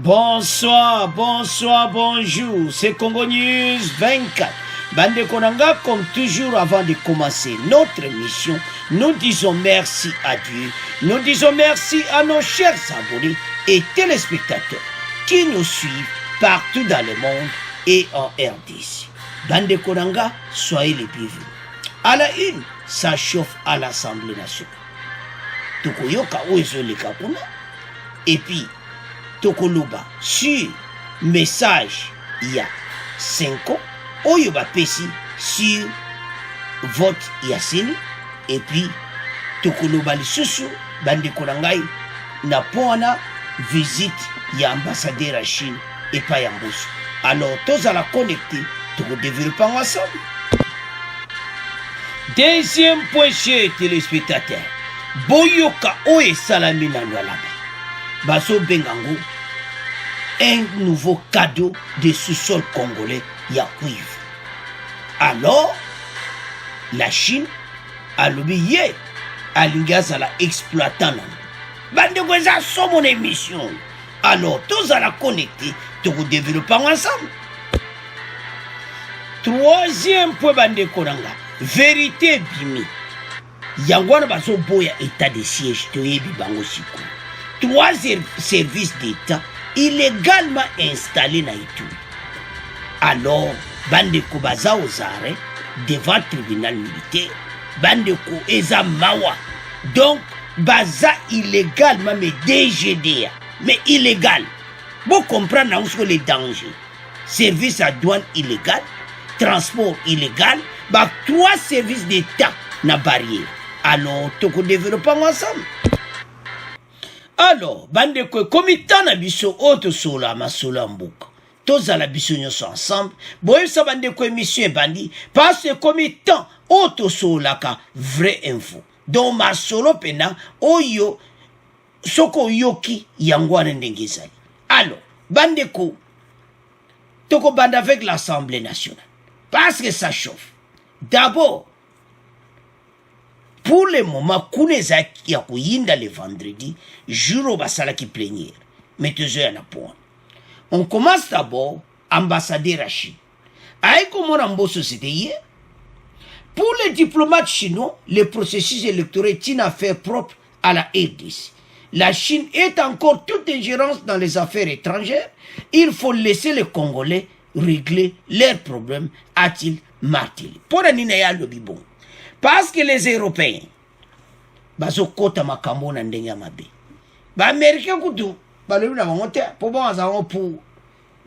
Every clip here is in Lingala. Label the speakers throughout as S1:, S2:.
S1: Bonsoir, bonsoir, bonjour, c'est Congo News 24. Bande Konanga, comme toujours avant de commencer notre émission, nous disons merci à Dieu, nous disons merci à nos chers abonnés et téléspectateurs qui nous suivent partout dans le monde et en RDC. Bande Konanga, soyez les bienvenus. À la une, ça chauffe à l'Assemblée nationale. Tokoyoka Oezo Lekakuna, et puis Tokoluba sur message il y a 5 ans, Oyoba Pessi sur vote Yassini, et puis Tokoluba Lissusu, Bande Konangai, na poana visite ya ambassadeur à Chine et pas Yamboussou. Alors, tous à la connecter, tout développer ensemble. Deuxième point chez téléspectateurs, Boyoka Oe Salamina Nwalaba. Baso Bengango, un nouveau cadeau de sous-sol congolais, Yakuiv. Alors, la Chine a l'oublié, à l'ingazala exploitant. Bande Gweza sur mon émission. Alors, tous à la connecter, tout développer ensemble. Troisième point, Bande Konanga, vérité bimi. Yangwana Baso Boya état de siège, Toyebi Bango Sikou. 3 services d'État illégalement installés dans Ituri. Alors, Bandeko Baza Ozare, devant le tribunal militaire, Bandeko Eza Mawa. Donc, Baza illégalement, mais DGDA, mais illégal. Vous comprenez les dangers. Service à douane illégal, transport illégal, 3 services d'État na barrière. Alors, tout le développement ensemble. Alors, bande ko comité na biso auto sola masola mbuka. Tous à la biso nyonso ensemble. Boye sa bande ko émission bandi parce que comité auto sola ka vraie info. Donc masolo pena oyo soko yoki yangwana ndengezali. Alors, bande ko toko bande avec l'Assemblée nationale. Parce que ça chauffe. D'abord, pour le moment, Kouneza ya kuyinda le vendredi, jour basala qui plénière. Mettez-vous à la pointe. On commence d'abord, ambassadeur à Chine. Aïe comment on société hier. Pour les diplomates chinois, le processus électoral est une affaire propre à la RDC. La Chine est encore toute ingérence dans les affaires étrangères. Il faut laisser les Congolais régler leurs problèmes, a-t-il martelé. Pour un inéa le bibon. Parce que les Européens, bazo kota makambo na ndenge ya mabe. Ba Américains kutu, ba lebi na bango te, po ba bazango pour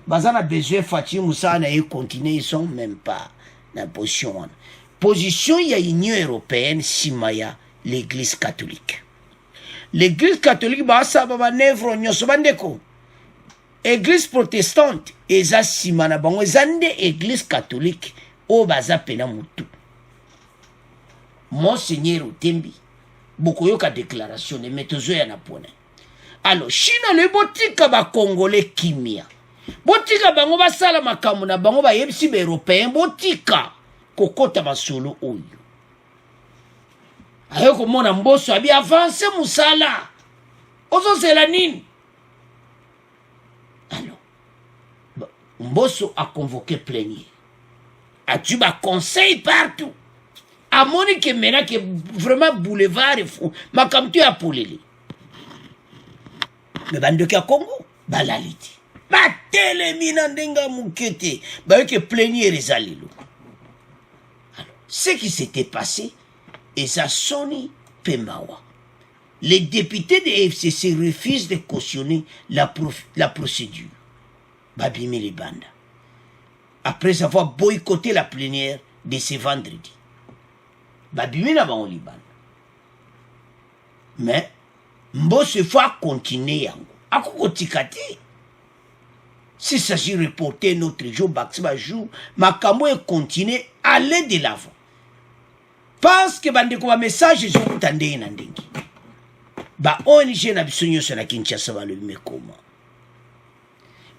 S1: bazana besoin Fatih Moussa na y continuer, ils sont même pas na position. Position ya Union européenne simaya l'église catholique. L'église catholique ba sa ba nevro nyoso bandeko. Église protestante eza simana bango ezande église catholique o baza pena mutu. Monseigneur Utembi, Bokoyoka déclaration de méthode ya napone. Alors, Chine le botika ba Congolais kimia. Botika bango ba sala makamu na bango ba yebisi ba Européen botika kokota basolo oyo. Ayo komona mboso abi avance musala. Ozo sela nini? Alors, Mboso a convoqué plénière. A-tu ba conseil partout? A moni que maintenant que vraiment boulevard est fou, ma comme tu as polélé. Mais bande de Congo, balaliti. Ba télémina ndenga mukete, ba que plénière les alilo. Alors, ce qui s'était passé, et ça Soni Pemawa. Les députés de FCC refusent de cautionner la procédure. Babime les bandes. Après avoir boycotté la plénière de ce vendredi. Babimina ba Liban. Mais Mbosse faut continuer yango. Akoko tikati. Si s'agit de reporter notre jour Baxiba jour, makambo et continuer aller de l'avant. Parce que bande ko message zo kutande na ndengi. Ba ONG na bisonyo na Kinshasa ba le mekoma.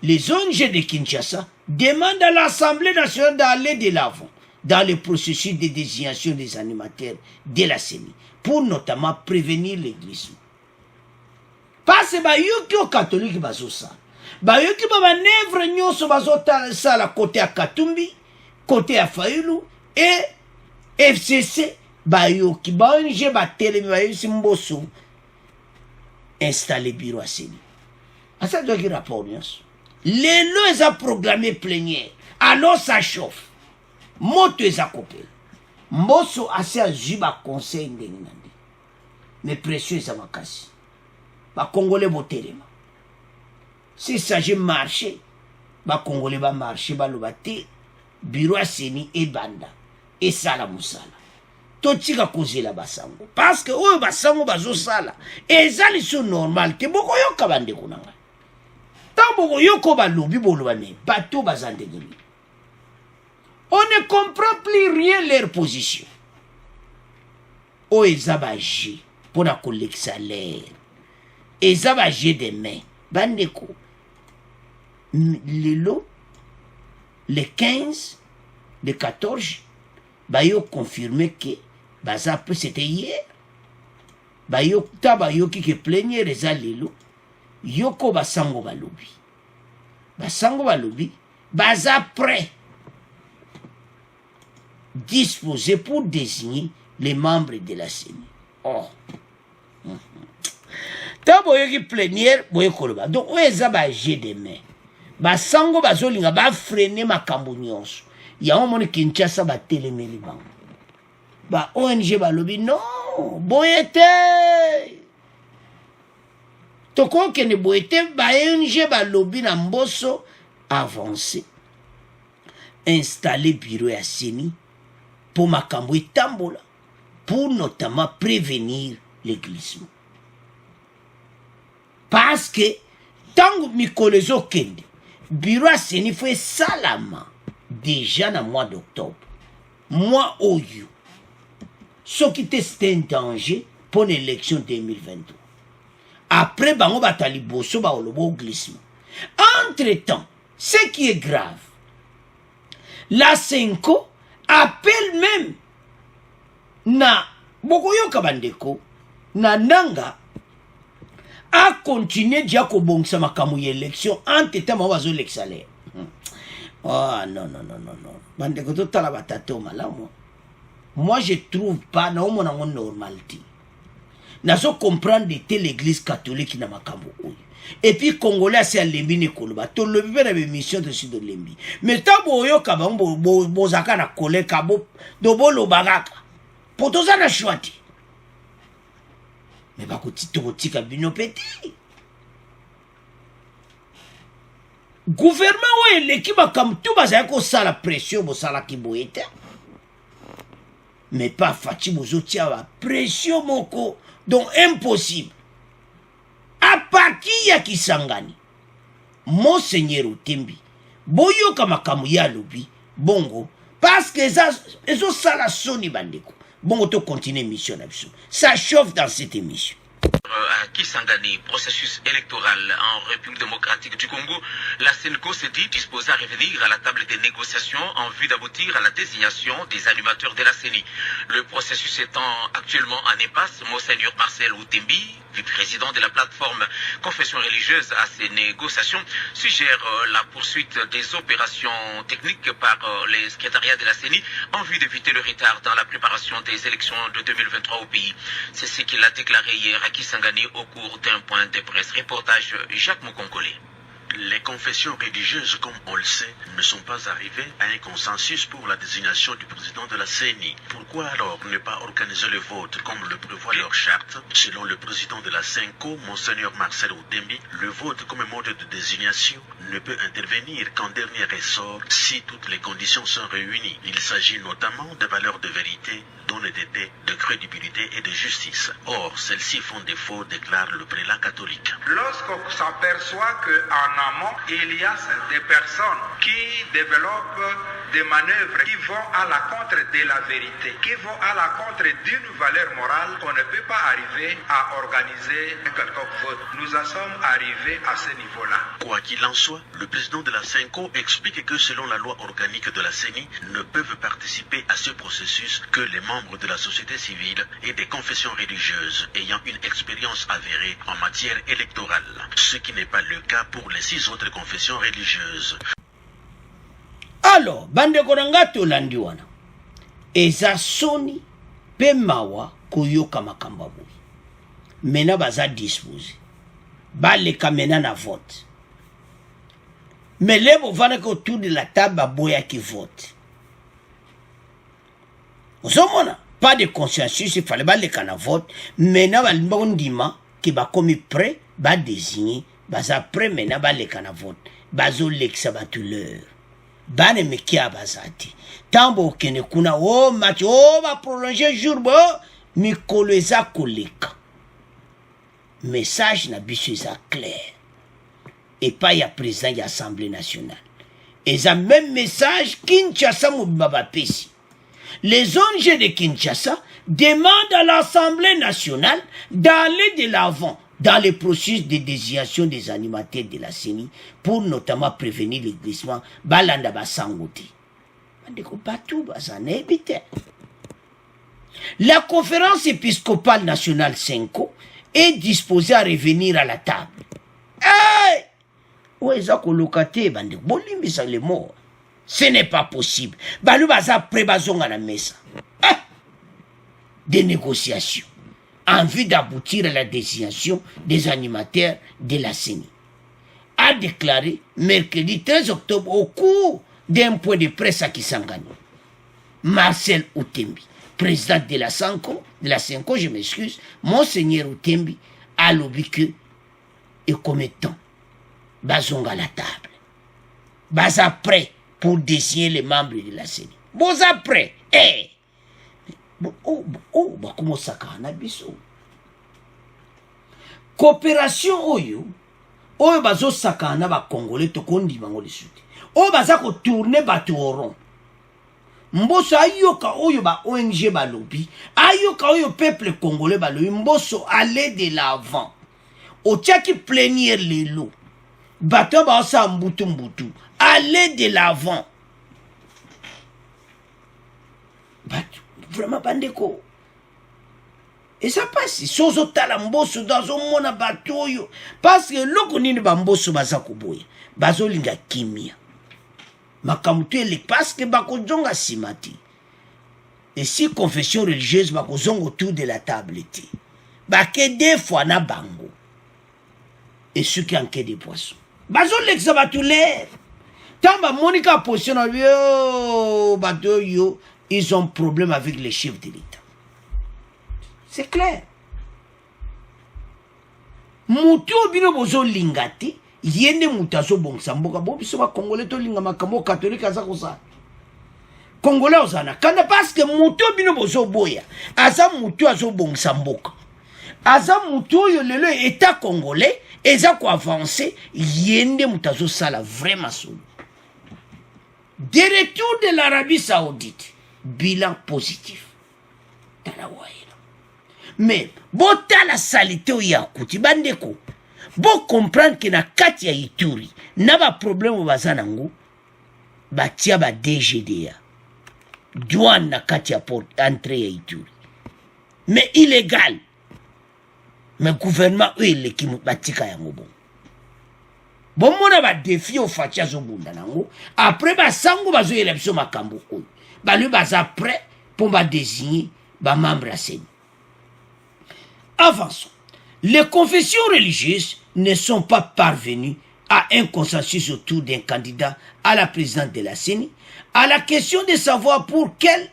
S1: Les ONG de Kinshasa demandent à l'Assemblée nationale d'aller de l'avant dans le processus de désignation des animateurs de la CENI, pour notamment prévenir l'église. Parce que les catholiques bazosa. bayoki ba manevre nyonso bazosala côté ya Katumbi, côté ya Fayulu et FCC bayoki ba ONG batelemi bayosi Mbosso installé bureau à Seni. Ça doit être rapport nyonso. Lelo eza programmé plénière. Alors ça chauffe. Moto eza kopela. Mbosso assez azwi ba conseil ndenge nandi. Mais pression eza makasi. Ba Congolais botelema. Si s'agit marché, ba Congolais ba marché ba lobate bureau à Seni et banda et sala musala. Totika kozela basango parce que oyo basango bazo sala ezali so normal te boko yoka bande kunanga. Tamboko yoko balobi boloba ne bato bazandegeli. On ne comprend plus rien leur position. O ezaba G pour la collecte salaire. Ezaba G des mains. Bandeko. Lelo, le 15, le 14, bayo confirmé que baza c'était hier. Bayo tabayo qui plénière eza lelo. Yoko basango balobi. Basango balobi. Baza prêt. Disposé pour désigner les membres de la CENI. Oh. Taboyo qui plénière, boyo koloba. Donc, oeza ba G de main. Basango bazolinga ba freiner makambo nyonso. Ya omoni Kinshasa ba telemeli bango. Ba ONG balobi non, boyete. Toko kene boyete ba ONG balobi na Mbosso avancé. Installer bureau ya Seni pour makambo etambola, pour notamment prévenir le glissement. Parce que tant que Mikolezo Kende, bureau à Seni fait salama déjà dans le mois d'octobre. Mois Oyo. Ce qui était un danger pour l'élection 2023. Après, on va tali bosso ba olobo glissement. Entre-temps, ce qui est grave, la Senko appelle même na Bokoyo Kabandeko na Nanga à continuer d'y akobongsa makamu élection entre temps wazo l'exalaire. Oh non. Bandeko to tala batate o malamu. Moi je trouve pas na omo na normalité. Nazo comprendre de l'église catholique na makambo oyo. Et puis Congolais c'est lembi ne koloba. To lebi na mission de sud de lembi. Mais tabo oyo ka bozaka na kole kabo do bolo bagaka. Potoza na chouati. Mais bakoti to tika bino petit. Gouvernement ou l'équipe comme tout bazaka ko sala pression bo sala ki boyete. Mais pas Fati bozotia la pression moko donc impossible. À partir ya Kisangani, Monseigneur Otembi, boyo kama kamuya lobi, bongo, parce que ça la soni bandeko. Bongo to continue mission d'absou. Ça chauffe dans cette émission.
S2: À Kisangani, processus électoral en République démocratique du Congo, la Senko s'est dit disposée à revenir à la table des négociations en vue d'aboutir à la désignation des animateurs de la CENI. Le processus étant actuellement en impasse, Monseigneur Marcel Outembi, vice-président de la plateforme Confession religieuse à ces négociations, suggère la poursuite des opérations techniques par les secrétariats de la CENI en vue d'éviter le retard dans la préparation des élections de 2023 au pays. C'est ce qu'il a déclaré hier à Kisangani au cours d'un point de presse. Reportage Jacques Mokonkole.
S3: Les confessions religieuses, comme on le sait, ne sont pas arrivées à un consensus pour la désignation du président de la CENI. Pourquoi alors ne pas organiser le vote comme le prévoit leur charte? Selon le président de la Senko, Monseigneur Marcel Outembi, le vote comme mode de désignation ne peut intervenir qu'en dernier ressort si toutes les conditions sont réunies. Il s'agit notamment de valeurs de vérité, d'honnêteté, de crédibilité et de justice. Or, celles-ci font défaut, déclare le prélat catholique.
S4: Lorsqu'on s'aperçoit qu'en amont, il y a des personnes qui développent des manœuvres qui vont à l'encontre de la vérité, qui vont à l'encontre d'une valeur morale, on ne peut pas arriver à organiser un quelconque vote. Nous en sommes arrivés à ce niveau-là.
S3: Quoi qu'il en soit, le président de la Senko explique que selon la loi organique de la CENI, ne peuvent participer à ce processus que les membres de la société civile et des confessions religieuses ayant une expérience avérée en matière électorale, ce qui n'est pas le cas pour les 6 autres confessions religieuses.
S1: Alors, bande konanga tolandi wana. Eza soni pe mawa koyoka makambo boye. Mena baza disposé. Baleka mena na vote. Mais les gens autour de la table boya qui vote. Vous savez, pas de consensus, il fallait pas les canaux vote. Maintenant, on dit que va comme prêt, va désigner, va après maintenant va les canaux vote. Bazo l'exa va tout l'heure. Bane me qui a bazati. Tambo kene kuna oh match oh va prolonger jour bo mi koleza koleka. Message na biso ça clair. Et pas y a président de l'Assemblée nationale. Et ça même message Kinshasa Moubaba Pessi. Les ONG de Kinshasa demandent à l'Assemblée nationale d'aller de l'avant dans le processus de désignation des animateurs de la CENI pour notamment prévenir le glissement Balanda Basangote. La conférence épiscopale nationale 5 est disposée à revenir à la table. Hey! Ce n'est pas possible. Des négociations en vue d'aboutir à la désignation des animateurs de la CENI. A déclaré mercredi 13 octobre au cours d'un point de presse à Kisangani. Marcel Outembi, président de la Senko, je m'excuse, Monseigneur Outembi a lobby que et commettant bazonga la table. Baza prêt pour désigner les membres de la CENI. Baza prêt. Eh. Comment ça biso. Coopération oyo bazo sakana ba Congolais to kondi bango lisute. Baza ko tourner bato rond. Mboso ayoka oyo ba ONG ba lobby, ayoka oyo peuple congolais ba lobby, mboso aller de l'avant. Otiaki plénière les lots. Bato ba osa mbutu aller de l'avant. Bato vraiment bandeko. Et ça passe sozo tala mboso dans un mona bato yo parce que loko nini ba mboso baza koboya bazo linga kimia makamutu ele parce que bako jonga simati. Et si confession religieuse bako zonga autour de la table ti bake deux fois na bango et ceux qui en quai des poissons bazo l'exabatulaire tamba monica position yo bato yo ils ont problème avec les chefs de l'État. C'est clair. Mutu obino bozo lingati yende mutazo bongsamboka bo biso ba congolais to linga makambo catholique aza kosa. Congolais ozana kana parce que mutu obino bozo boya aza mutu azo bongsamboka. Aza mutu yo lelo état congolais eza ko avancer yende mutazo sala vraiment solo. De retour de l'Arabie Saoudite, bilan positif. Talawaye. Mais, bota la salité ou yakuti, bandeko, bon comprendre que na kati ya Ituri, na ba problème ou bazanango, batia ba DGDA, douane na kati ya porte, entrée ya Ituri. Mais illégal. Mais gouvernement, eux, il qui batika yango bon. Bon, mona ba défi au fatia zo bunda nango, après ba sango bazo élection makambo oyo. Ba lui baza prêt pour ba désigner ba membre à CENI. Avançons. Les confessions religieuses ne sont pas parvenues à un consensus autour d'un candidat à la présidence de la CENI, à la question de savoir pour quels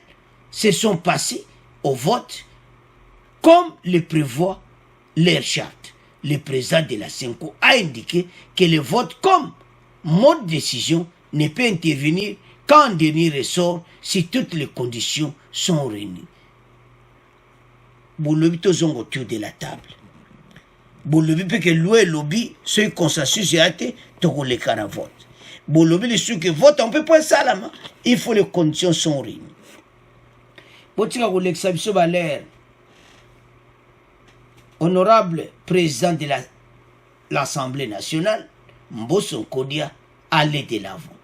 S1: se sont passés au vote, comme le prévoit leur charte. Le président de la CENCO a indiqué que le vote comme mode de décision ne peut intervenir qu'en dernier ressort si toutes les conditions sont réunies. Bolobi tozongo autour de la table. Bolobi peut que louer lobby, ce consensus a été tokoleka na vote. Bolobi les ceux qui votent, on peut pas ça là, il faut les conditions sont réunies. Botika ko l'exabiso baler. Honorable président de l'Assemblée nationale, Mbosso Kodia, allait de l'avant.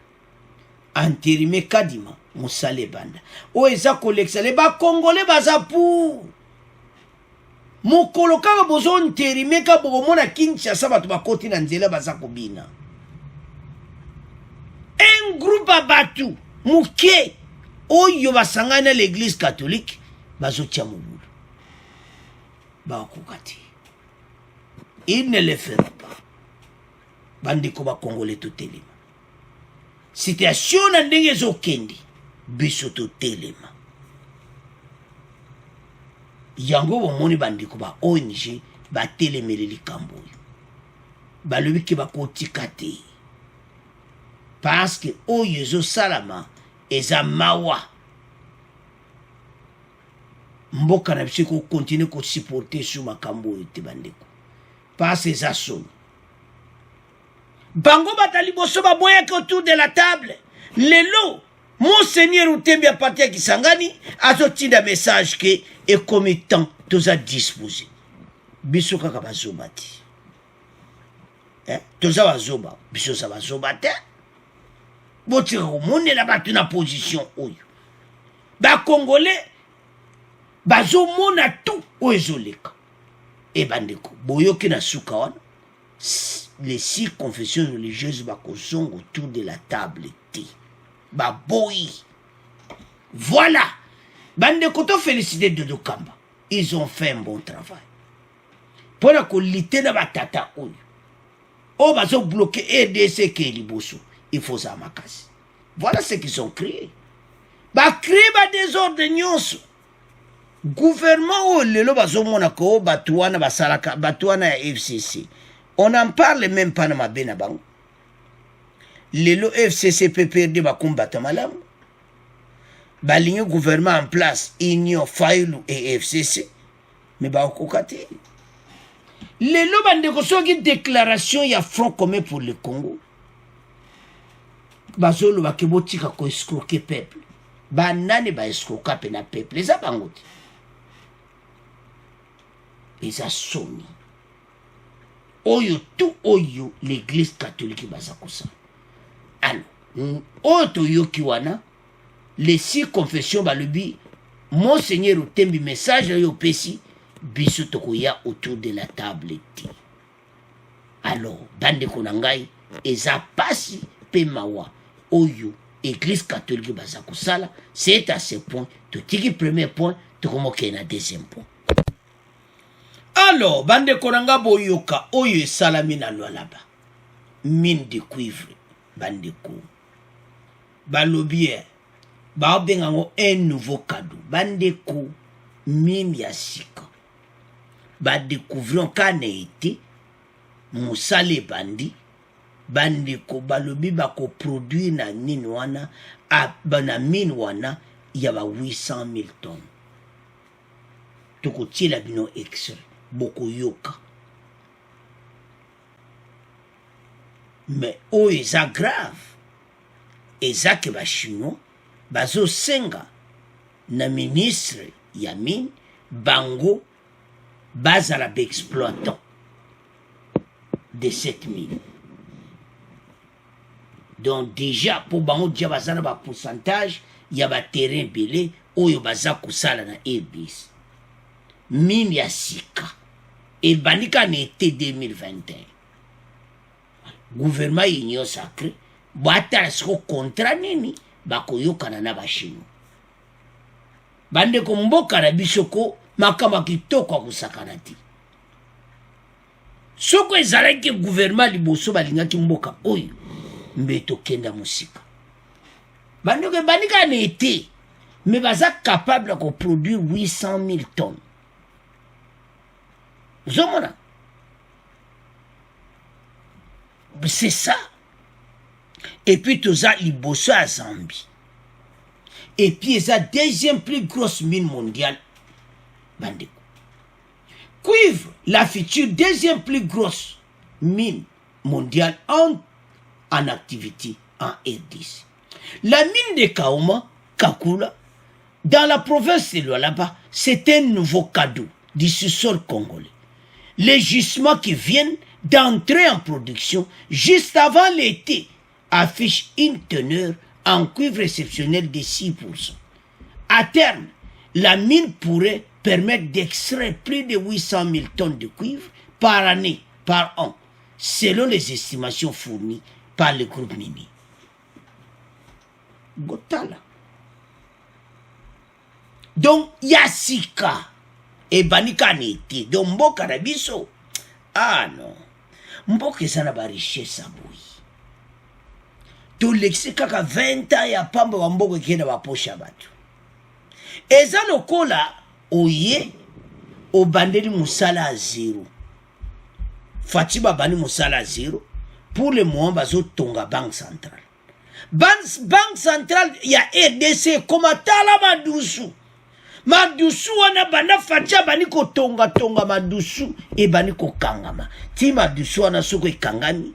S1: Antérimé Kadima, Moussale Banda. Oeza koleksa le ba Congolais baza pour. Mokolo kaka bozo nterime ka bokomona Kinshasa bato bakoti na nzela baza kobina. un groupe à Batou, Mouké, Oyo basangana l'église catholique, bazotia mobulu. Bakokati. Il ne le fera pas. Bandeko ba Congolais to telema. Situation na ndenge zo kendi, biso to telema. Yango bomoni bandeko ba ONG ba telemeli likambo. Ba lobi ke ba kotika te. Parce que oyo zo salama eza mawa. Mboka na biso ko continue ko supporter sur makambo ete bandeko. Parce que ça sonne. Bango batali boso ba boya autour de la table. Lelo Monseigneur Utembi a parti à Kisangani a sorti un message que est comme temps tous à disposer. Biso kaka bazobati. Tous à bazoba, biso sa bazobate. Boti romone la batu na position oyo. Ba Congolais bazomona tout oezoleka. Et bandeko boyoki na suka wana. Les 6 confessions religieuses sont autour de la table. Baboui. Voilà. Bande Koto félicité de Dokamba. Ils ont fait un bon travail. Pour la qualité de batata oyo. Oh, ils ont bloqué EDC qui est liboso. Il faut ça à ma case. Voilà ce qu'ils ont créé. Bah, créé ba désordre nyonso. Gouvernement ou le bazo monako batouana basalaka batouana FCC. On n'en parle même pas dans ma benabang. Le FCC PPRD va combattre malam. Baligno gouvernement en place, Union, Failou et FCC. Mais ba okokate. Le lo bande ko soki déclaration ya front commun pour le Congo. Bazolo ba kebotika ko escroquer peuple. Ba nani ba escroquer pe na peuple. Les abangote. Les a soni. Oyo tout oyo l'église catholique bazakosa. Alors, oto yoki wana les 6 confessions balubi Monseigneur Utembi message yo pesi biso tokoya autour de la table ti. Alors, bande konangai eza pasi pe mawa oyo église catholique bazakosala, c'est à ce point to tiki premier point to komoke na deuxième point. Alors, bande konanga boyoka oyo esalami na lwa laba. Mine de cuivre, bande ko. Balobie, baobengango un nouveau cadeau. Bande ko, mine ya sika. Ba découvrir kane ete, musale bandi, bande ko balobi bako produit na nini wana, bana mine wana, yaba 800 000 tonnes. Toko tila bino extrait. Boko yoka. Mais oh eza grave. Eza ke ba chinois bazo senga na ministre Yamin bango bazala exploitant de cette mine. Donc déjà pour bango dia bazala ba pourcentage ya ba terrain belé oyo baza kusala na ebis. Mine ya sika. Et bandika n'était 2021. Gouvernement union sacré, bata sko contrat nini bako yokana na bashino. Bande ko mboka na bisoko makama kitoko kusakana ti. Soko ezalaki gouvernement liboso balingaki mboka oyo mbeto kenda musika. Bande ko bandika n'était mais baza capable de produire 800 000 tonnes. Zomona. C'est ça. Et puis tout ça, il bosse à Zambie. Et puis c'est la deuxième plus grosse mine mondiale. Bandeko. Cuivre, la future deuxième plus grosse mine mondiale en activité en RDC. La mine de Kaoma, Kakula, dans la province de Lualaba, c'est un nouveau cadeau du sous-sol congolais. Les gisements qui viennent d'entrer en production juste avant l'été affichent une teneur en cuivre exceptionnel de 6%. À terme, la mine pourrait permettre d'extraire plus de 800 000 tonnes de cuivre par année, par an, selon les estimations fournies par le groupe minier. gotala. Donc yasika e banika neti donc mboka na biso ah non mboka eza na ba richesse aboyi tolekisi kaka 20 ans ya pamba wa mboka ekenda baposha bato eza lokola oye obandeli musala à zéro fati babani musala à zéro pour le moment bazotonga banque centrale banque centrale ya RDC koma tala madusu wana bana fatia bani kotonga madusu e bani kokangama ti madusu wana soko ekangami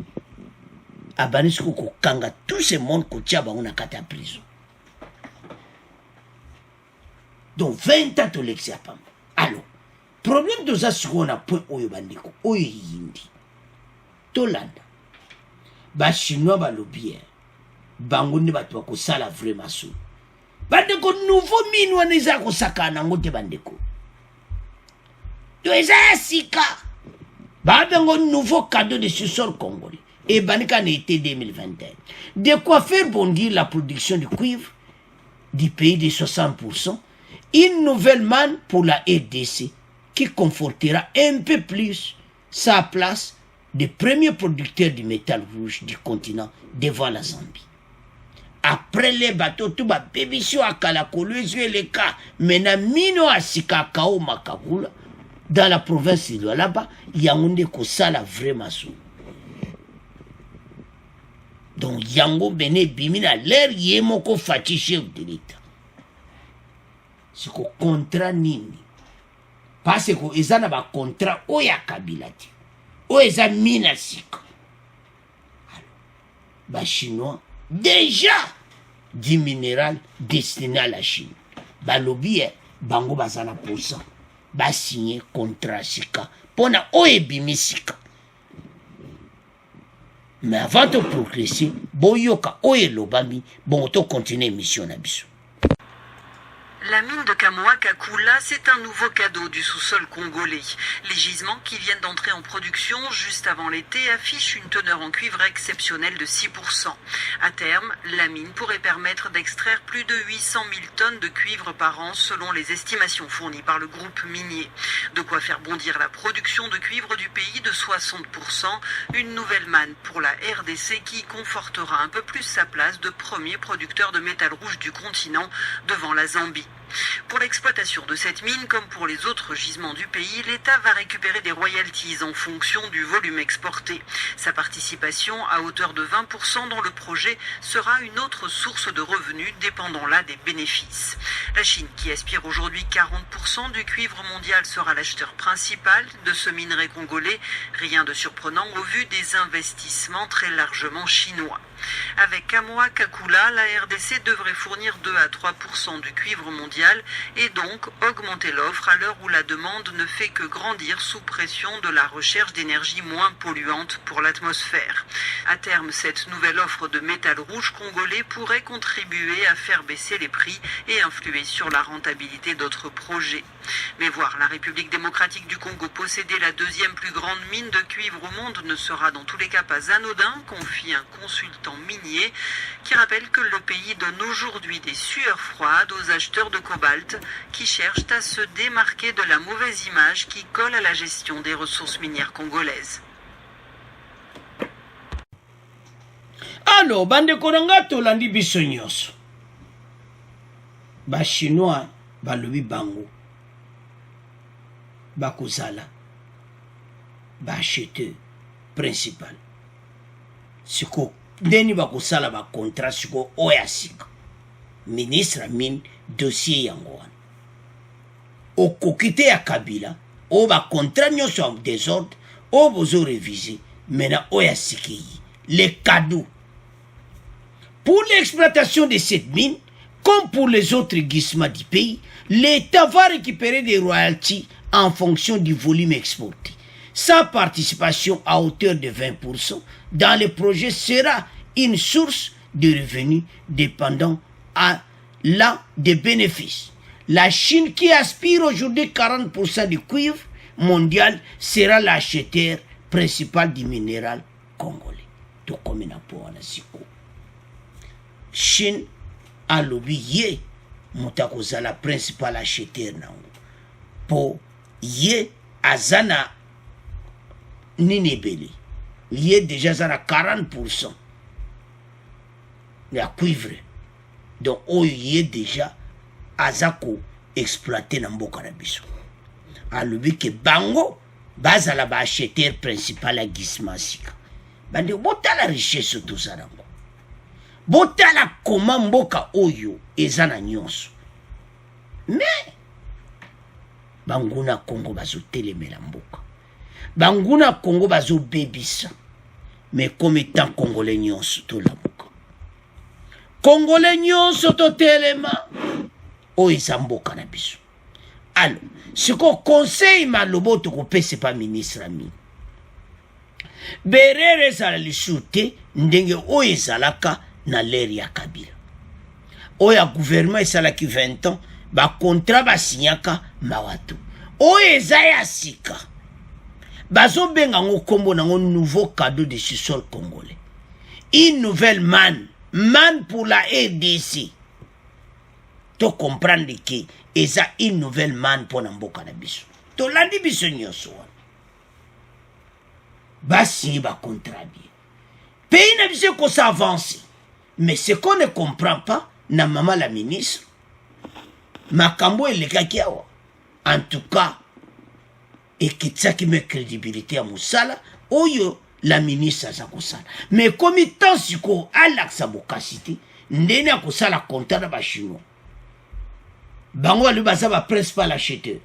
S1: abani soko kokanga tout ce monde kotia bango na kata prison donc 20 ans tolexi ya pamba alors problème toza sikoyo na point oyo bandeko oyo yindi tolanda bachinois balobi bango nde bato bakosala vraiment so bandeko nouveau mine wana eza kosakana nango te bandeko to eza ya sika babengo nouveau cadeau de sous-sol congolais et banika na été 2021 de quoi faire bondir la production du cuivre du pays de 60%, une nouvelle manne pour la RDC qui confortera un peu plus sa place de premier producteur du métal rouge du continent devant la Zambie. Après les bateaux, tout va pébition à Kalakolo, les cas, maintenant, mino à Sikakao Makabula, dans la province de là-bas, il y a un Kosala vraiment sous. Donc, Yango Bene Bimina, l'air Yemoko Fati chef de l'État. C'est qu'au contrat nini. Parce que ils ont un contrat oya kabilati. Oya mina sika. Alors, chinois déjà du minéral destiné à la Chine. Balobi bango bazana pour ça. Ba signer contrat sika. Pona oye bimi sika. Mais avant de progresser, boyoka oye lobami, bon to continuer mission na biso.
S5: La mine de Kamoa-Kakula, c'est un nouveau cadeau du sous-sol congolais. Les gisements qui viennent d'entrer en production juste avant l'été affichent une teneur en cuivre exceptionnelle de 6%. À terme, la mine pourrait permettre d'extraire plus de 800 000 tonnes de cuivre par an selon les estimations fournies par le groupe minier. De quoi faire bondir la production de cuivre du pays de 60%, une nouvelle manne pour la RDC qui confortera un peu plus sa place de premier producteur de métal rouge du continent devant la Zambie. Pour l'exploitation de cette mine, comme pour les autres gisements du pays, l'État va récupérer des royalties en fonction du volume exporté. Sa participation à hauteur de 20% dans le projet sera une autre source de revenus dépendant là des bénéfices. La Chine, qui aspire aujourd'hui 40% du cuivre mondial, sera l'acheteur principal de ce minerai congolais. Rien de surprenant au vu des investissements très largement chinois. Avec Kamoa-Kakula, la RDC devrait fournir 2 à 3% du cuivre mondial et donc augmenter l'offre à l'heure où la demande ne fait que grandir sous pression de la recherche d'énergie moins polluante pour l'atmosphère. À terme, cette nouvelle offre de métal rouge congolais pourrait contribuer à faire baisser les prix et influer sur la rentabilité d'autres projets. Mais voir la République démocratique du Congo posséder la deuxième plus grande mine de cuivre au monde ne sera dans tous les cas pas anodin, confie un consultant minier qui rappelle que le pays donne aujourd'hui des sueurs froides aux acheteurs de cobalt qui cherchent à se démarquer de la mauvaise image qui colle à la gestion des ressources minières congolaises.
S1: Alors, bande konanga tolandi biso nyonso. Ba chinois balobi bango. Bakozala. Ba acheteur principal. Siko deni bakosala ba contrat siko oya sika. Ministre mine dossier yango wana. Okokite ya Kabila, o ba contrat nyonso en désordre, o bozo réviser, mena oya siki. Les cadeaux. Pour l'exploitation de cette mine, comme pour les autres gisements du pays, l'État va récupérer des royalties en fonction du volume exporté. Sa participation à hauteur de 20% dans le projet sera une source de revenus dépendant à l'an des bénéfices. La Chine, qui aspire aujourd'hui 40% du cuivre mondial, sera l'acheteur principal du minéral congolais. Chine alobi ye moto akozala principal acheteur nango po ye aza na nini ebele ye déjà aza na 40% ya cuivre donc oyo ye déjà aza koexploite na mboka na biso alobi ke bango bazala baacheteur principal ya gisement sika bande botala richesse toza nango botala koma mboka oyo eza na nyonso mais banguna Congo bazotelemela mboka banguna Congo bazobebisa mais comme étant congolais nyonso tolamuka congolais nyonso totelema oyo eza mboka na biso alors siko conseil malobo tokopesa pa ministre ami berere ezala lisusu te ndenge oyo ezalaka na l'ère ya Kabila oyo ya gouvernement esalaki 20 ans bakontrat basinyaka mawatu oyo eza ya sika bazobenga ngo kombo nango nouveau cadeau de sous-sol congolais une nouvelle manne pour la RDC to comprendre que eza une nouvelle manne pour na mboka na biso tolandi biso nyonso wana basigné bacontrat bien pays na biso ekosa avance mais ce qu'on ne comprend pas na mama la ministre makambo elekaki awa en tout cas ekitsaki me crédibilité ya mosala oyo la ministre aza kosala mais komi tant siko alakisa bokasi te ndeni akosala contrat na bachinois bango bali baza baprincipal acheteur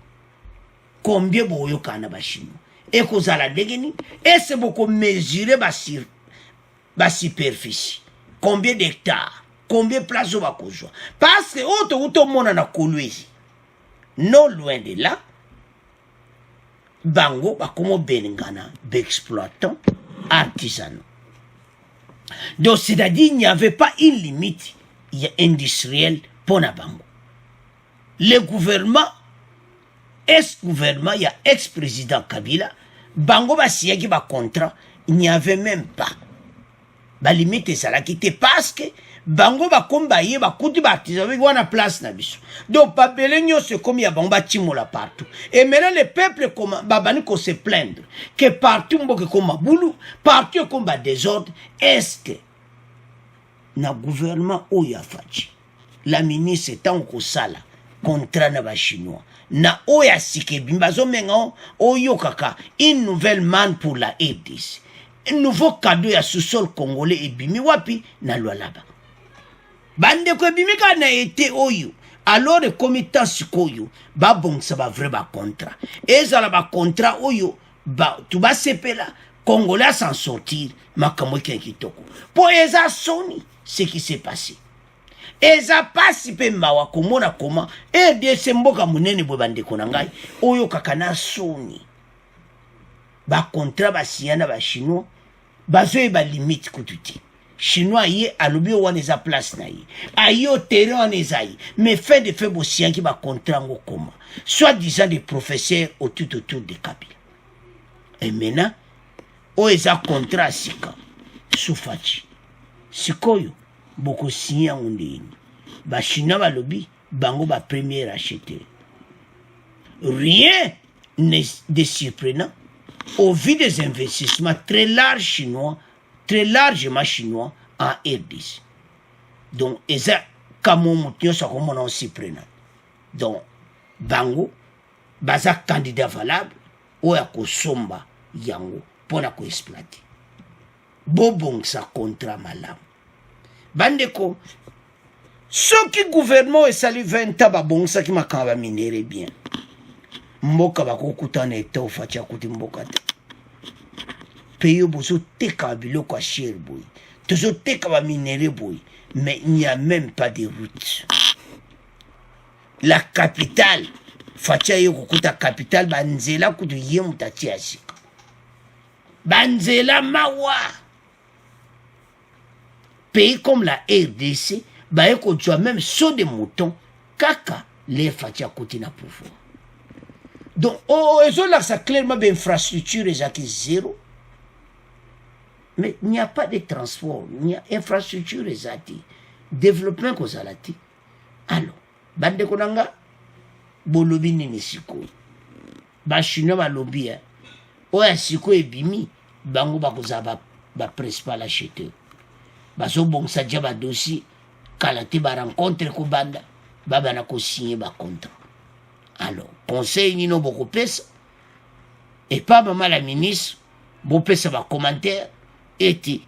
S1: combien boyokana na bachinois ekozala ndenge nini ese bokomesure basuperficie combien d'hectares combien de places bakozwa parce que oyo tokutomona na Kolwezi non loin de là bango bakomo benengana d'exploitants artisanaux donc c'est-à-dire il n'y avait pas une limite industrielle pour na bango le gouvernement ex-gouvernement il y a ex-président Kabila bango basiyaki ba contrat il n'y avait même pas ba limite ezalaki te parce que bango bakomba ye bakuti baartisan wana place na biso donc babele nyonso comme ya bango batimola partout et maintenant le peuple comme babani ko se plaindre que partout mboke comme mabulu partout comme ba désordre est-ce que na gouvernement oyo afachi la ministre tant ko sala contrat na ba chinois na oya sike bimbazo menga oyo kaka une nouvelle manne pour la RDC un nouveau cadeau ya sous-sol congolais ebimi wapi na Lualaba bande ko ebimi kana été oyo alors le comité sikoyo ba bongisa ba vrai ba contrat ezala ba contrat oyo ba tu ba sepela congolais s'en sortir makambo kitoko po eza soni ce qui s'est passé eza pasi pe mawa komona koma RDC mboka munene bo bande ko ngai oyo kaka na soni ba contrat ba siana ba chinois bazoye ba limite kututi chinois ye alobi wana eza place na ye ayo terrain wana eza ye mais fin de fait bosianki ba contrat ngo koma soit disant des professeurs autour de Kabila et maintenant o eza contrat sika sufachi sikoyo boko signer ndeni ba chinois balobi bango ba premier acheteur rien de surprenant au vu des investissements très largement chinois en RDC. Donc, eza kamo mutio sa komona aussi prenant. Donc, bango baza candidat valable ou ya kosomba yango pona ko exploiter. Bobong sa contrat malam. Bandeko soki gouvernement esali 20 ans babong sa ki makamba minere bien. Mboka bakokutana eto facha kuti mboka te pays bozo teka biloko cher boy tozo teka ba minéraux boy mais il n'y a même pas de route la capitale facha yo kukuta capitale banzela kutu yemu tatia sika banzela mawa pays comme la RDC ba eko tu même saut de mouton kaka les facha kuti na pouvoir. Donc, là, ça clairement d'infrastructure est zéro. Mais il n'y a pas de transport, il y a infrastructure est développement kozala te. Alors bandeko nanga bolobi nini sikoyo bachinois balobi oyo sikoyo ebimi bango bakozala principal acheteur bazobongisa dia badossier kala te barencontre kobanda babana kosigner bacontrat. Alors conseil nino bokopesa epa mama la ministre bopesa bacommentaire ete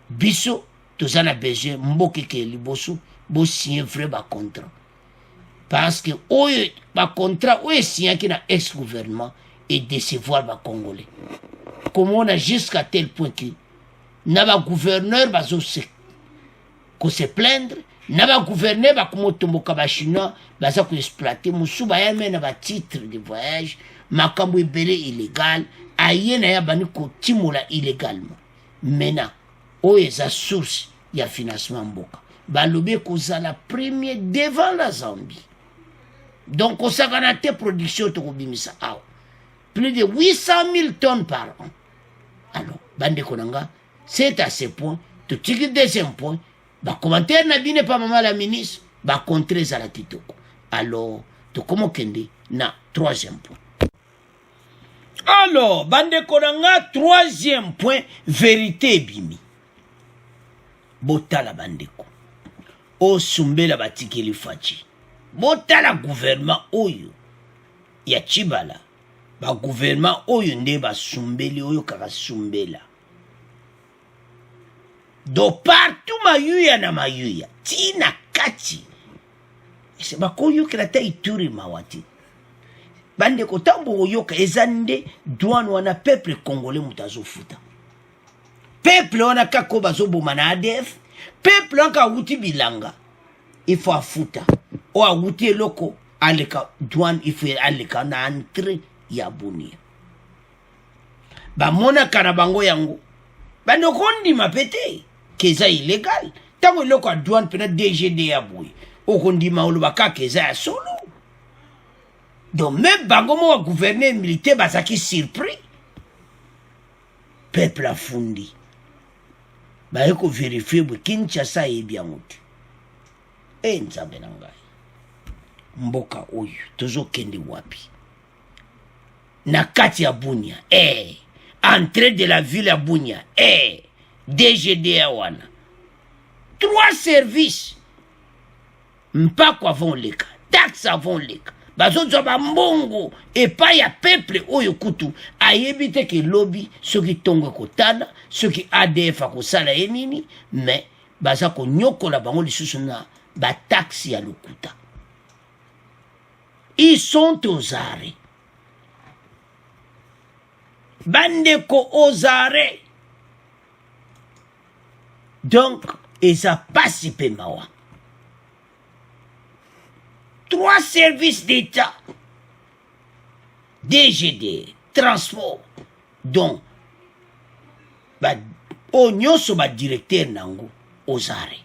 S1: biso toza na besoin mboka ke liboso bosigner vrai bacontrat parce que oyo bacontract oyo esignaki na ex-gouvernement et décevoir bacongolais komona jusqu'à tel point que na bagouverneur bazose plaindre na bagouverneur bakomotomboka bachinois baza koexploite mosusu bayame na batitre de voyage makambo ebele illégal aye na ya bani kotimola illégalement. Maintenant oyo eza source ya financement mboka balobi kozala premier devant la Zambie. Donc osakana te production tokobimisa awa plus de 800 000 tonnes par an. Alors bandeko nanga c'est à ce point totiki deuxième point bacommentaire na bine pa mama la ministre bacontre ezala kitoko. Alors tokomokende na troisième point. Alors bandeko nanga troisième point vérité ebimi botala bandeko osumbela batikeli faci botala gouvernement oyo ya Chibala ba gouvernement oyo nde basumbeli oyo kaka sumbela do partout mayuya na mayuya tina kati ese bakoyokela ta Ituri mawati bandeko tambo oyoka ezande douane wana peuple congolais mutazofuta peuple wana kako bazoboma na ADF peuple wana kauti bilanga il faut afuta o awuti eloko aleka douane il faut aleka na entrée ya Bunia bamona kana bango yango bandeko ndima pete keza illégal tango eloko a douane pena DGD ya boye okondima oloba ka keza ya solo. Donc même bango mo wa gouverneur militaire bazaki surpris peuple afundi baye ko vérifier bo Kinshasa yebi angote nzambe na ngai mboka oyo tozokende wapi na kati ya Bunia entrée de la ville ya Bunia DGD ya wana 3 services mpako avon leka taxe avon leka bazozwa bambongo epai ya peuple oyo kutu ayebi te ke lobi soki tongo ekotala soki ADF akosala ye nini mais baza konyokola bango lisusu na bataxi ya lokuta. Ils sont aux arrêts bandeko aux arrêts. Donc eza pasi pe mawa 3 services d'État, DGD, transport, donc, au nyonso ba directeur nango aux arrêts.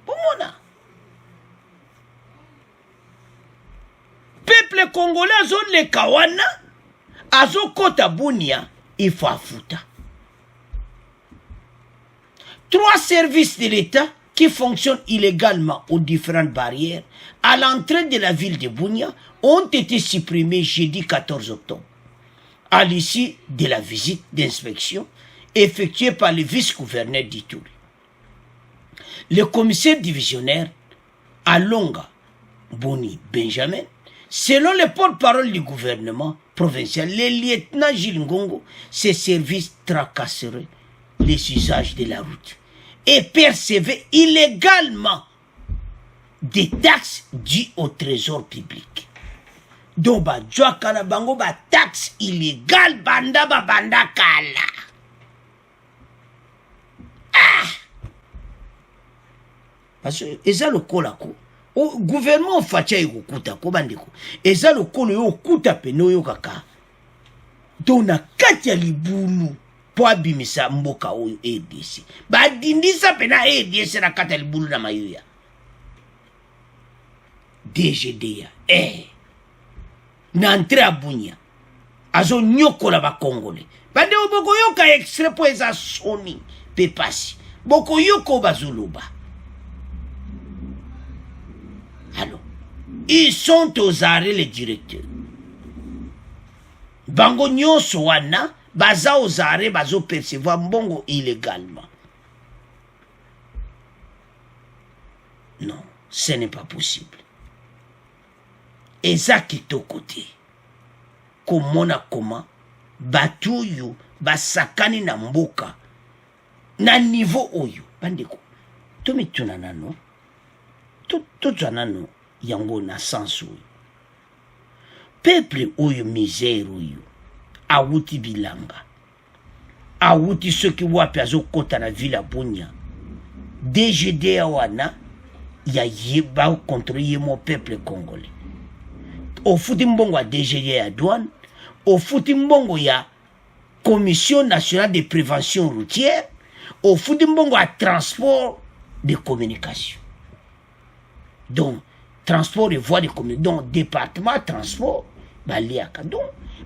S1: Pomona. Peuple congolais azon le kawana, azo kota Bunia, il faut afuta. 3 services de l'État qui fonctionnent illégalement aux différentes barrières à l'entrée de la ville de Bunia ont été supprimés jeudi 14 octobre, à l'issue de la visite d'inspection effectuée par le vice-gouverneur d'Ituri. Le commissaire divisionnaire Alonga Boni Benjamin, selon le porte-parole du gouvernement provincial, le lieutenant Gilles Ngongo, ces services tracasseraient les usages de la route et percevaient illégalement des taxes dues au trésor public. Donc, ba joakana bango ba taxe illégale banda ba banda kala. Parce que eza lokola ko o gouvernement fatia ikokuta ko bandeko. Eza lokolo yo okuta peno yo kaka. Donc na kati ya libulu po abimisa mboka oyo EDC. Ba dindisa pena EDC na kati ya libulu na mayuya. DGD ya na entre a Bunia azo nyokola ba Congolais bande oboko yoka extrait po eza soni pe pasi boko yoko bazoloba. Alors, ils sont aux arrêts les directeurs. Bango nyonso wana baza aux arrêts bazo percevoir mbongo illégalement. Non, ce n'est pas possible. Eza kitoko te. Komona koma batuyu basakani na mboka na niveau oyo bandeko tomituna nano tozwa nano yango na sens oyo peuple oyo misère oyo awuti bilanga awuti soki wapi azokota na ville ya Bunia DGDA wana ya yeba contre yemo peuple congolais ofuti mbongo ya DGDA ya douane ofuti mbongo ya Commission nationale de prévention routière ofuti mbongo ya transport de communication. Donc transport et voies de communication, donc département transport baliaka. Donc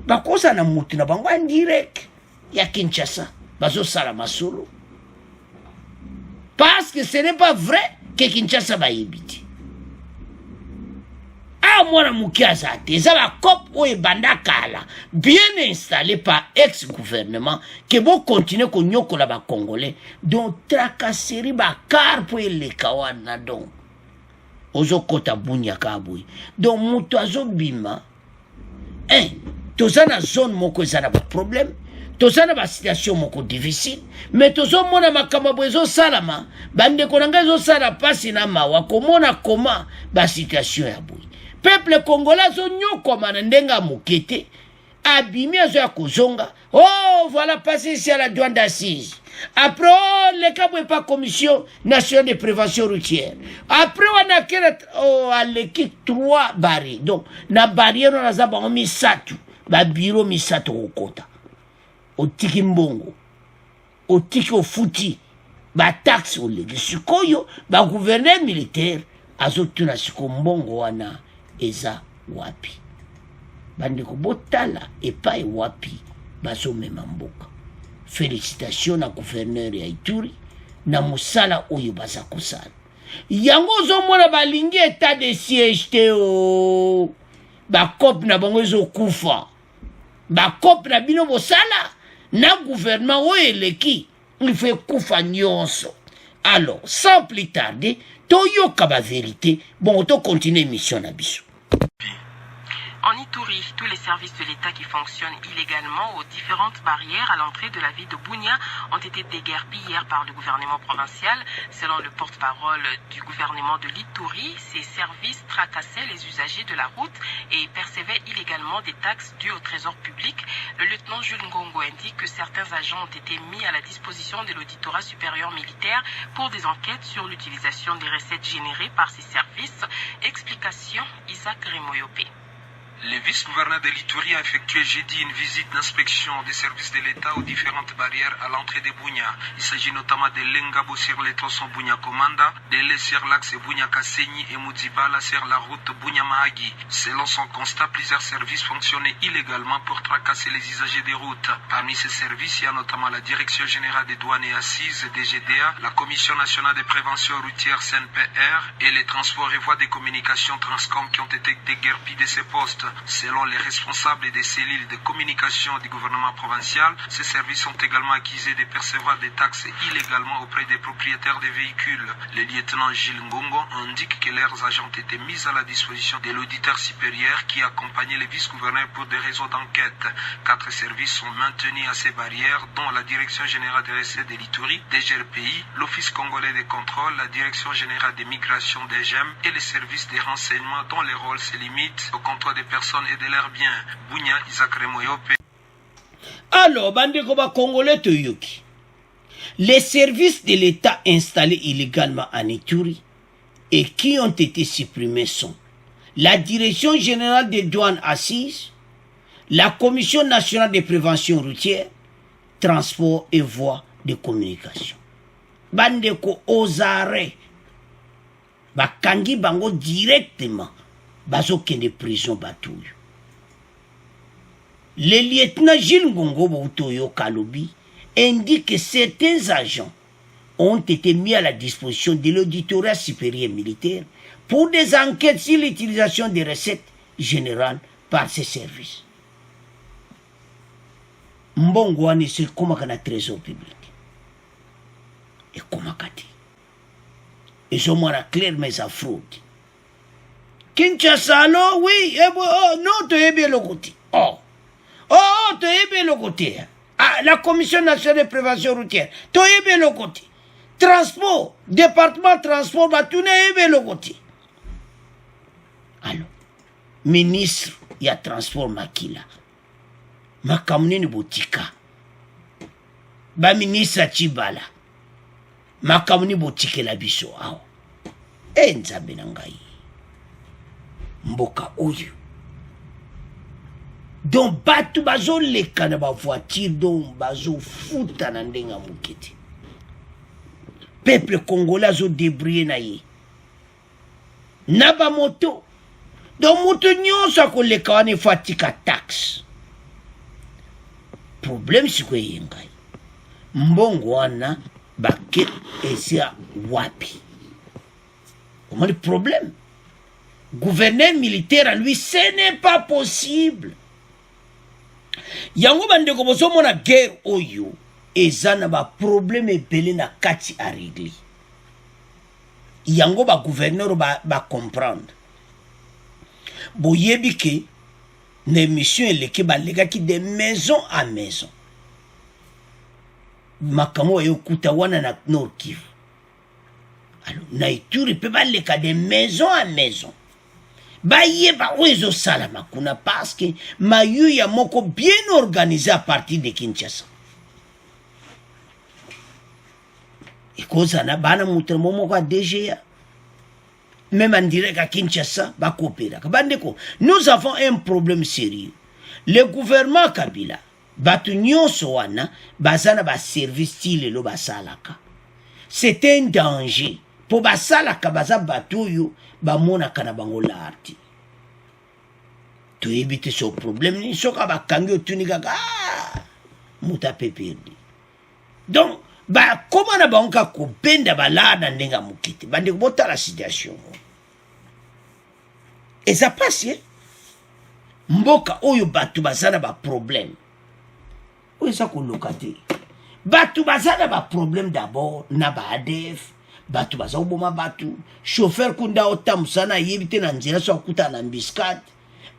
S1: bakosa na mutu na bango en direct ya Kinshasa bazo sala masolo. Parce que ce n'est pas vrai que Kinshasa va éviter. Ah, moi, la moukiaza, ça va cop ou bandakala, bien installé par ex-gouvernement, que vous continuez qu'on nyoko la ba congolais, donc tracasserie ba car pour les kawana donc. Ozo kota Bunia kabui. Donc mutu azo bima. Tozana zone moko ezana ba problème. Tozana ba situation moko difficile, mais tozo mona makamabo ezo salama, bande konanga ezo sala pasi na mawa komona koma ba situation ya bui. Peuple congolais zo nyokoma na ndenga mokete abimi azo ya kozonga. Oh, voilà passé ici à la douane d'assises. Après, oh, le cas n'est pas commission nationale de prévention routière. Après, on a à l'équipe 3 barrières. Donc, na barrière, on a mis satu. Ba bureau mis satu au kota. Au tiki mbongo. Au tiki au fouti. Ba taxe au légui. Sukoyo, ba gouverneur militaire. Azotuna suko mbongo wana. Eza wapi. Bandeko botala epai wapi. Bazo mema mboka. Félicitations na gouverneur ya Ituri na musala oyo baza kosala. Yango zo mona balingi état de siège te o. Ba cop na bango zo kufa. Ba cop na bino bosala na gouvernement oyo eleki il fait kufa nyonso. Alors, sans plus tarder, toyoka ba vérité, bon to continuer mission na biso.
S6: En Ituri, tous les services de l'État qui fonctionnent illégalement aux différentes barrières à l'entrée de la ville de Bunia ont été déguerpis hier par le gouvernement provincial. Selon le porte-parole du gouvernement de l'Ituri, ces services tracassaient les usagers de la route et percevaient illégalement des taxes dues au trésor public. Le lieutenant Jules Ngongo indique que certains agents ont été mis à la disposition de l'auditorat supérieur militaire pour des enquêtes sur l'utilisation des recettes générées par ces services. Explication Isaac Remoyopé.
S7: Le vice-gouverneur de l'Ituri a effectué jeudi une visite d'inspection des services de l'État aux différentes barrières à l'entrée de Bunia. Il s'agit notamment de Lengabo sur les tronçons Bunia-Komanda, de Lé sur l'axe Bunia-Kasenyi et Moudzibala sur la route Bunia-Mahagi. Selon son constat, plusieurs services fonctionnaient illégalement pour tracasser les usagers des routes. Parmi ces services, il y a notamment la Direction générale des douanes et assises, DGDA, la Commission nationale de prévention routière CNPR et les transports et voies de communication Transcom qui ont été déguerpis de ces postes. Selon les responsables des cellules de communication du gouvernement provincial, ces services ont également accusé de percevoir des taxes illégalement auprès des propriétaires des véhicules. Le lieutenant Gilles Ngongo indique que leurs agents ont été mis à la disposition de l'auditeur supérieur qui accompagnait les vice-gouverneurs pour des réseaux d'enquête. 4 services sont maintenus à ces barrières, dont la Direction générale des recettes de l'Ituri, DGRPI, l'Office congolais de contrôle, la Direction générale des migrations DGM et les services de renseignement dont les rôles se limitent au contrôle des personnes et de leurs biens. Bunia, Isaac Remoyope.
S1: Alors, bandeko ba congolais toyoki. Les services de l'État installés illégalement en Ituri et qui ont été supprimés sont la Direction générale des douanes assises, la Commission nationale de prévention routière, transport et voies de communication. Bandeko aux arrêts. Bakangi bango directement. Bazokende prison batouille. Le lieutenant Gilles Ngongo Boutoyo Kalobi indique que certains agents ont été mis à la disposition de l'auditorat supérieur militaire pour des enquêtes sur l'utilisation des recettes générales par ces services. Mbongo wana c'est comme un trésor public. Et comment kati. Et je m'en clair mais à fraude. Kinshasa, oui, non, tu es bien le côté. Oh, tu es bien le côté. Ah, la Commission nationale de prévention routière, tu es bien le côté. Transport, département transport, tu es bien le côté. Alors, ministre, il y a transport makila. Makamune ni botika. Ba ministre Chibala. Makamune botike la biso aho. Nzambe na ngai. Mboka oyo. Donc batu bazo leka na ba voiture donc bazo futa na ndenga mukiti. Peuple congolais zo débrouiller na ye. Na ba moto. Donc moto nyonso akoleka wana fatika taxe. Problème c'est quoi yengai. Mbongo wana bake esia wapi. Comment le problème? Gouverneur militaire à lui, ce n'est pas possible. Yango bande ko boso mona guerre oyo ezana ba problème ebele na kati a régler. Yango ba gouverneur ba comprendre. Boyebi ke les missions eleke ba lega ki de maison à maison. Makamo yo kuta wana na Nord Kivu. Alors na Ituri pe ba leka de maison à maison. Baye ba ozo salama kuna parce que mayu ya moko bien organisé à partir de Kinshasa. Et cause na bana mutre momo ka DGA. Même en direct à Kinshasa, ba coopérer. Nous avons un problème sérieux. Le gouvernement Kabila, batu nyonso wana, bazana ba service style lo basalaka. C'est un danger. Pour basalaka baza batu yo, ba mona kana bango l'arti. To éviter ce problème, ni soka ba kangyo tunika muta perdu. Donc, ba comment na banka ko benda balada ndenga mukiti. Bande bota la situation. Et ça passe, hein? Mboka oyo batu bazana ba problème. Oyo ça ko lokate. Batu bazana ba problème d'abord na ba ADF. Batu bazana boma batu. Chauffeur kunda otamusana yebite na nzela so kuta na mbiskat.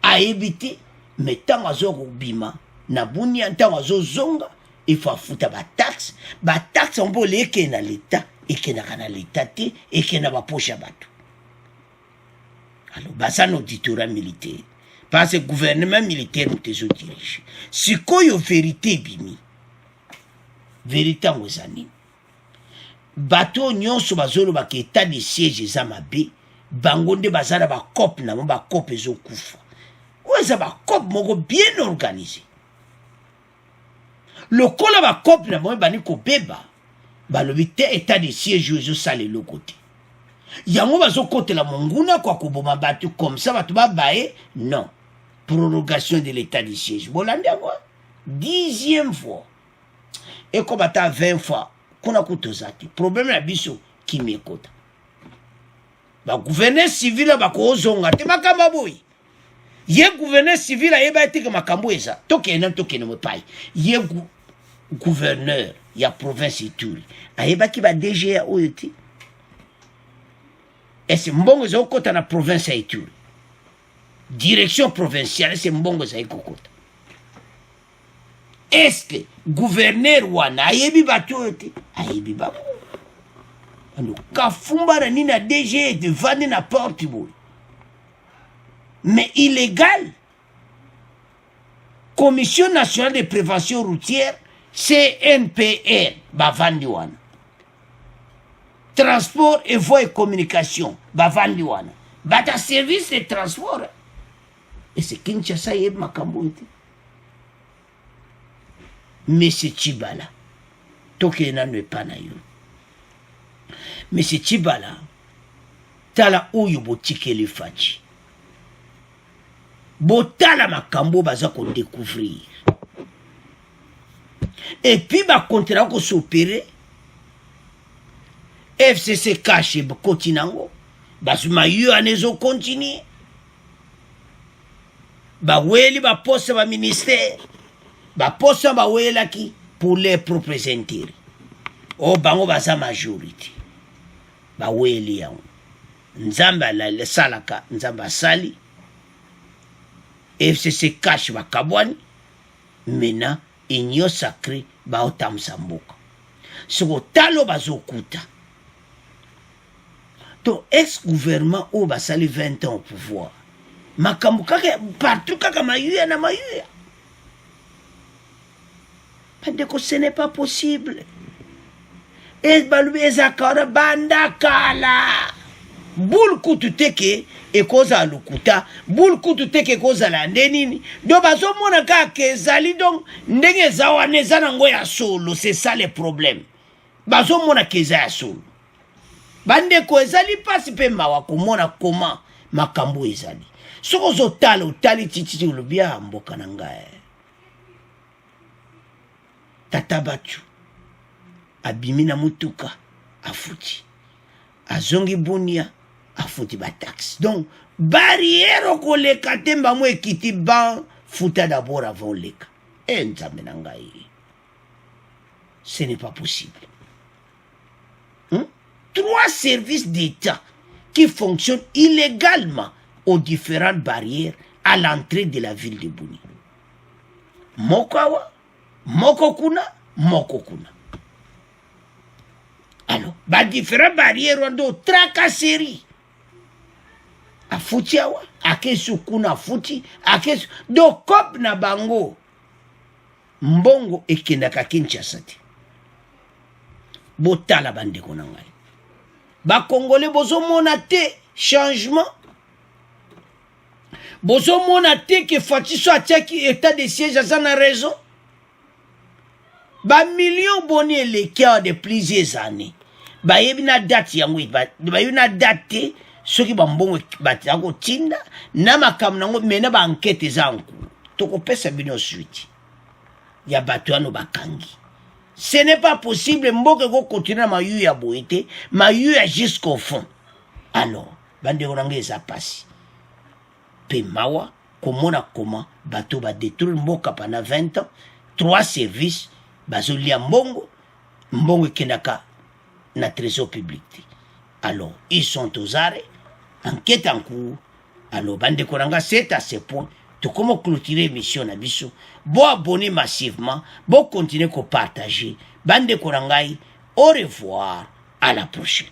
S1: A yebite mettant azo bima na bunia ntango azo zonga il faut foutre ba taxe on peut leke na l'état et que na l'état te et que na ba poche batu. Alors, basa auditorat militaire. Parce que le gouvernement militaire nous te dirige. Si quoi yo vérité bimi. Vérité en ozani. Bateau nyonso bazolo ba ke état de siège za mabe. Bangonde bazara ba cop na ba cop ezo kufa. Ouza ba cop moko bien organisé. Le kola ba cop na mo bani ko beba. Ba lo bité état de siège ezo sale le côté. Yango bazo kote la monguna kwa kuboma batu comme ça batu babaye non prorogation de l'état de siège bolande quoi 10e fois et comme bata 20 fois kuna kutozati problème la biso qui mekota ba gouverneur civil ba ko zonga te makamba boy ye gouverneur civil ayeba etike makambo eza tokena mo pai ye gouverneur ya province Ituri ayeba ki ba DGA oyoti. Et c'est mbongo za okota na province ya Ituri. Direction provinciale, c'est mbongo za ikokota. Est-ce que gouverneur wana ayebi batu yote? Ayebi bako. Ando kafumba na nina DG de vendre na porte boy. Mais illégal. Commission nationale de prévention routière, CNPR, ba vandi wana. Transport et voie et communication, bavandi wana. Bata service de transport. Et c'est Kinshasa yeb makambo ete. Monsieur Chibala, toke nanu epana yo. Monsieur Chibala, tala oyo botike le fachi. Botala makambo baza ko découvrir. Et puis ba contrat ko s'opérer. FCC cache kotinango basuma yu anezo continuer baweli baposte ba ministère baposte bawelaki pour les propres intérêts o bango baza majorité baweli yango nzambe ala salaka nzambe asali FCC cache bakabwani mena union sacrée baotamsa mboka soko talo bazokuta to ex-gouvernement au basali 20 ans au pouvoir makambo kaka partout kaka mayuya na mayuya pandeko ce n'est pas possible balubi ezakara banda kala bul kutu teke ekoza lukuta bul kutu teke koza la ndenini do bazomona kaka ezali donc ndenge eza wana eza nango ya solo c'est ça le problème bazomona keza ya solo bandeko ezali pasi mpe mawa komona koma makambo ezali soko ozotala otali tititi olobi ya mboka na ngai tata batu abimi na mutuka afuti azongi bunia afuti bataxe donc barrière okoleka te mbamo ekiti ban futa d'abord avant leka nzambe na ngai ce n'est pas possible. 3 services d'État qui fonctionnent illégalement aux différentes barrières à l'entrée de la ville de Bunia. Mokawa, Mokokuna, Mokokuna. Alors, les différentes barrières ont de tracasseries. A Futiawa, a Kesukuna, a Futi, a Kesu. Donc, Kop na Bango, Mbongo et Kendaka Kinshasati. Botala bande konangai. Ba Congolais bozo monate changement. Bozo monate que Fati soit qui état de siège à sa raison. Ba millions boni les cas de plusieurs années. Ba yebina date yango ba yuna date soki ba mbongo batako tinda na makam nango mena ba enquête zangu. Toko pesa bino suite. Ya batuano bakangi. Ce n'est pas possible, mboke ko continuer mayu ya boité, mayu ya jusqu'au fond. Alors, bande onange eza pasi. Pe mawa, komona koma, bato ba détruire mboka pendant 20 ans, 3 services, bazolia mbongo, mbongo kendaka na trésor public. Alors, ils sont aux arrêts, enquête en cours. Alors, bande konanga, c'est à ce point. To comment clôturer mission na biso bo abonner massivement bo continuer ko partager bande korangai au revoir à la prochaine.